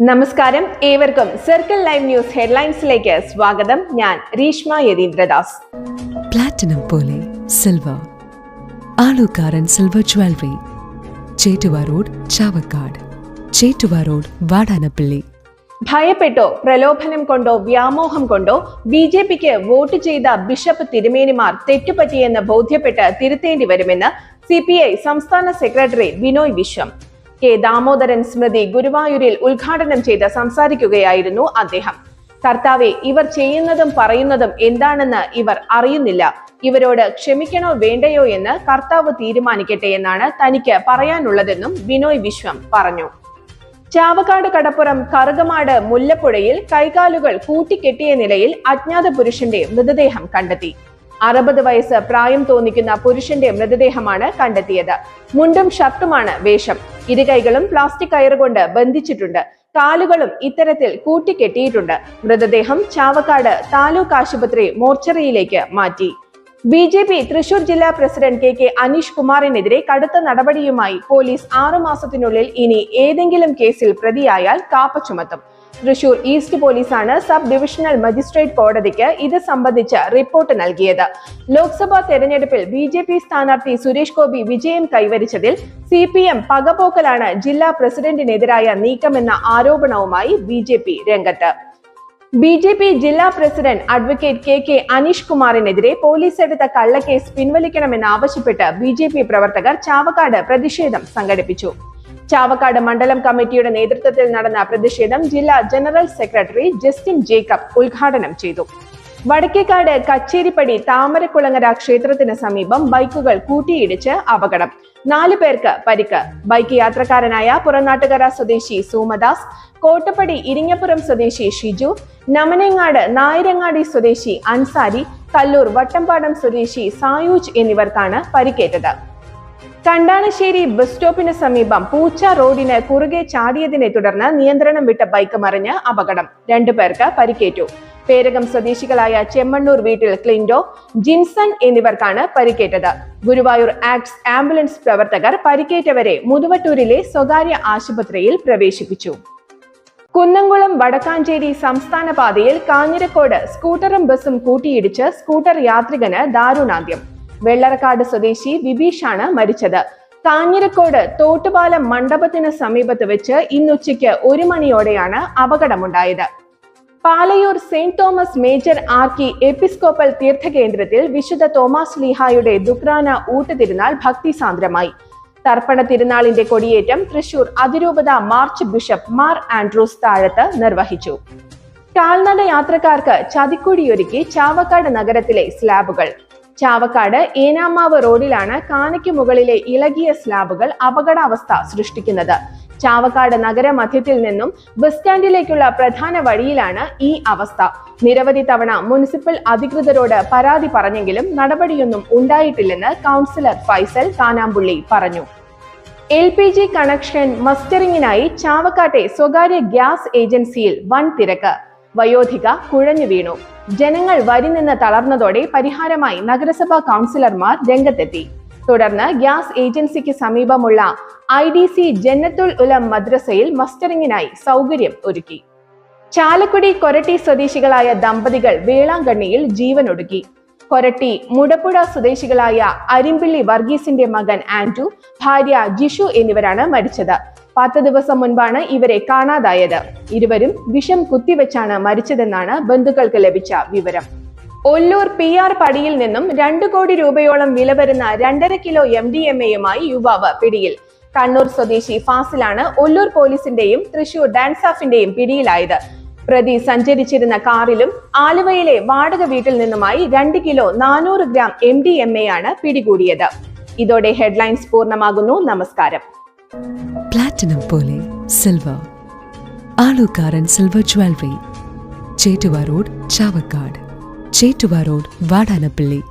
നമസ്കാരം, ഏവർക്കും circle live news ഹെഡ്ലൈൻസിലേക്ക് സ്വാഗതം. ഞാൻ രീഷ്മ യതീന്ദ്രദാസ്. പ്ലാറ്റിനം പോലെ silver, Alukaran silver jewellery, Chettuva road, Chavakkad, Chettuva road, Vadanappally. ഭയപ്പെട്ടോ, പ്രലോഭനം കൊണ്ടോ, വ്യാമോഹം കൊണ്ടോ BJPക്ക് വോട്ട് ചെയ്ത ബിഷപ്പ് തിരുമേനിമാർ തെറ്റുപറ്റിയെന്ന് ബോധ്യപ്പെട്ട് തിരുത്തേണ്ടി വരുമെന്ന് CPI സംസ്ഥാന സെക്രട്ടറി ബിനോയ് വിശ്വം. കെ ദാമോദരൻ സ്മൃതി ഗുരുവായൂരിൽ ഉദ്ഘാടനം ചെയ്ത് സംസാരിക്കുകയായിരുന്നു അദ്ദേഹം. കർത്താവെ, ഇവർ ചെയ്യുന്നതും പറയുന്നതും എന്താണെന്ന് ഇവർ അറിയുന്നില്ല. ഇവരോട് ക്ഷമിക്കണോ വേണ്ടയോ എന്ന് കർത്താവ് തീരുമാനിക്കട്ടെ എന്നാണ് തനിക്ക് പറയാനുള്ളതെന്നും ബിനോയ് വിശ്വം പറഞ്ഞു. ചാവക്കാട് കടപ്പുറം കറുകമാട് മുല്ലപ്പുഴയിൽ കൈകാലുകൾ കൂട്ടിക്കെട്ടിയ നിലയിൽ അജ്ഞാത പുരുഷന്റെ മൃതദേഹം കണ്ടെത്തി. 60 വയസ്സ് പ്രായം തോന്നിക്കുന്ന പുരുഷന്റെ മൃതദേഹമാണ് കണ്ടെത്തിയത്. മുണ്ടും ഷർട്ടുമാണ് വേഷം. ഇരുകൈകളും പ്ലാസ്റ്റിക് കയറുകൊണ്ട് ബന്ധിച്ചിട്ടുണ്ട്. കാലുകളും ഇത്തരത്തിൽ കൂട്ടിക്കെട്ടിയിട്ടുണ്ട്. മൃതദേഹം ചാവക്കാട് താലൂക്ക് ആശുപത്രി മോർച്ചറിയിലേക്ക് മാറ്റി. BJP തൃശൂർ ജില്ലാ പ്രസിഡന്റ് KK അനീഷ് കുമാറിനെതിരെ കടുത്ത നടപടിയുമായി പോലീസ് 6 മാസത്തിനുള്ളിൽ ഇനി ഏതെങ്കിലും കേസിൽ പ്രതിയായാൽ കാപ്പ ചുമത്തും. തൃശൂർ ഈസ്റ്റ് പോലീസാണ് സബ് ഡിവിഷണൽ മജിസ്ട്രേറ്റ് കോടതിക്ക് ഇത് സംബന്ധിച്ച് റിപ്പോർട്ട് നൽകിയത്. ലോക്സഭാ തെരഞ്ഞെടുപ്പിൽ BJP സ്ഥാനാർത്ഥി സുരേഷ് ഗോപി വിജയം കൈവരിച്ചതിൽ CPM പകപോക്കലാണ് ജില്ലാ പ്രസിഡന്റിനെതിരായ നീക്കമെന്ന ആരോപണവുമായി BJP രംഗത്ത്. BJP ജില്ലാ പ്രസിഡന്റ് അഡ്വക്കേറ്റ് KK അനീഷ് കുമാറിനെതിരെ പോലീസ് എടുത്ത കള്ളക്കേസ് പിൻവലിക്കണമെന്നാവശ്യപ്പെട്ട് BJP പ്രവർത്തകർ ചാവക്കാട് പ്രതിഷേധം സംഘടിപ്പിച്ചു. ചാവക്കാട് മണ്ഡലം കമ്മിറ്റിയുടെ നേതൃത്വത്തിൽ നടന്ന പ്രതിഷേധം ജില്ലാ ജനറൽ സെക്രട്ടറി ജസ്റ്റിൻ ജേക്കബ് ഉദ്ഘാടനം ചെയ്തു. വടക്കേക്കാട് കച്ചേരിപ്പടി താമരക്കുളങ്ങര ക്ഷേത്രത്തിന് സമീപം ബൈക്കുകൾ കൂട്ടിയിടിച്ച് അപകടം. 4 പേർക്ക് പരിക്ക്. ബൈക്ക് യാത്രക്കാരനായ പുറനാട്ടുകര സ്വദേശി സോമദാസ്, കോട്ടപ്പടി ഇരിങ്ങപ്പുറം സ്വദേശി ഷിജു, നമനേങ്ങാട് നായരങ്ങാടി സ്വദേശി അൻസാരി, കല്ലൂർ വട്ടംപാടം സ്വദേശി സായൂജ് എന്നിവർക്കാണ് പരിക്കേറ്റത്. കണ്ടാണശ്ശേരി ബസ് സ്റ്റോപ്പിന് സമീപം പൂച്ച റോഡിന് കുറുകെ ചാടിയതിനെ തുടർന്ന് നിയന്ത്രണം വിട്ട ബൈക്ക് മറിഞ്ഞ് അപകടം. 2 പേർക്ക് പരിക്കേറ്റു. പേരകം സ്വദേശികളായ ചെമ്മണ്ണൂർ വീട്ടിൽ ക്ലിൻഡോ, ജിൻസൺ എന്നിവർക്കാണ് പരിക്കേറ്റത്. ഗുരുവായൂർ ആക്ട്സ് ആംബുലൻസ് പ്രവർത്തകർ പരിക്കേറ്റവരെ മുതുവട്ടൂരിലെ സ്വകാര്യ ആശുപത്രിയിൽ പ്രവേശിപ്പിച്ചു. കുന്നംകുളം വടക്കാഞ്ചേരി സംസ്ഥാന പാതയിൽ കാഞ്ഞിരക്കോട് സ്കൂട്ടറും ബസും കൂട്ടിയിടിച്ച് സ്കൂട്ടർ യാത്രികന് ദാരുണാന്ത്യം. വെള്ളറക്കാട് സ്വദേശി വിബീഷാണ് മരിച്ചത്. കാഞ്ഞിരക്കോട് തോട്ടുപാലം മണ്ഡപത്തിന് സമീപത്ത് വെച്ച് ഇന്നുച്ചയ്ക്ക് 1 മണിയോടെയാണ് അപകടമുണ്ടായത്. Palayur saint Thomas major archiepiscopal തീർത്ഥകേന്ദ്രത്തിൽ വിശുദ്ധ തോമസ് ലീഹായുടെ ദുക്രാന ഊട്ടുതിരുനാൾ ഭക്തിസാന്ദ്രമായി. തർപ്പണ തിരുനാളിന്റെ കൊടിയേറ്റം തൃശൂർ അതിരൂപത മാർച്ച് ബിഷപ്പ് മാർ ആൻഡ്രൂസ് താഴത്ത് നിർവഹിച്ചു. കാൽനട യാത്രക്കാർക്ക് ചതിക്കുടിയൊരുക്കി ചാവക്കാട് നഗരത്തിലെ സ്ലാബുകൾ. ചാവക്കാട് ഏനാമാവ് റോഡിലാണ് കാനയ്ക്ക് മുകളിലെ ഇളകിയ സ്ലാബുകൾ അപകടാവസ്ഥ സൃഷ്ടിക്കുന്നത്. ചാവക്കാട് നഗരമധ്യത്തിൽ നിന്നും ബസ് സ്റ്റാൻഡിലേക്കുള്ള പ്രധാന വഴിയിലാണ് ഈ അവസ്ഥ. നിരവധി തവണ മുനിസിപ്പൽ അധികൃതരോട് പരാതി പറഞ്ഞെങ്കിലും നടപടിയൊന്നും ഉണ്ടായിട്ടില്ലെന്ന് കൗൺസിലർ ഫൈസൽ കാനാമ്പുള്ളി പറഞ്ഞു. LPG കണക്ഷൻ മസ്റ്ററിംഗിനായി ചാവക്കാട്ടെ സ്വകാര്യ ഗ്യാസ് ഏജൻസിയിൽ വൻ തിരക്ക്. വയോധിക കുഴഞ്ഞു വീണു. ജനങ്ങൾ വരി നിന്ന് തളർന്നതോടെ പരിഹാരമായി നഗരസഭാ കൗൺസിലർമാർ രംഗത്തെത്തി. തുടർന്ന് ഗ്യാസ് ഏജൻസിക്ക് സമീപമുള്ള IDC ജന്നത്തുൽ ഉലം മദ്രസയിൽ മസ്റ്ററിംഗിനായി സൗകര്യം ഒരുക്കി. ചാലക്കുടി കൊരട്ടി സ്വദേശികളായ ദമ്പതികൾ വേളാങ്കണ്ണിയിൽ ജീവനൊടുക്കി. കൊരട്ടി മുടപ്പുഴ സ്വദേശികളായ അരിമ്പിള്ളി വർഗീസിന്റെ മകൻ ആൻഡു, ഭാര്യ ജിഷു എന്നിവരാണ് മരിച്ചത്. 10 ദിവസം മുൻപാണ് ഇവരെ കാണാതായത്. ഇരുവരും വിഷം കുത്തിവെച്ചാണ് മരിച്ചതെന്നാണ് ബന്ധുക്കൾക്ക് ലഭിച്ച വിവരം. ഒല്ലൂർ PR പടിയിൽ നിന്നും 2 കോടി രൂപയോളം വില വരുന്ന 2.5 കിലോ MDMA-യുമായി യുവാവ് പിടിയിൽ. കണ്ണൂർ സ്വദേശി ഫാസിലാണ് ഒല്ലൂർ പോലീസിന്റെയും തൃശൂർ ഡാൻസാഫിന്റെയും പിടിയിലായത്. പ്രതി സഞ്ചരിച്ചിരുന്ന കാറിലും ആലുവയിലെ വാടക വീട്ടിൽ നിന്നുമായി 2 കിലോ 400 ഗ്രാം MDMA-യാണ് പിടികൂടിയത്. ഇതോടെ ഹെഡ്ലൈൻസ് പൂർണ്ണമാകുന്നു. നമസ്കാരം. പ്ലാറ്റിനം പോലെ silver, Alukaran silver jewellery, Chettuva road, Chavakkad, Chettuva road, Vadanappally.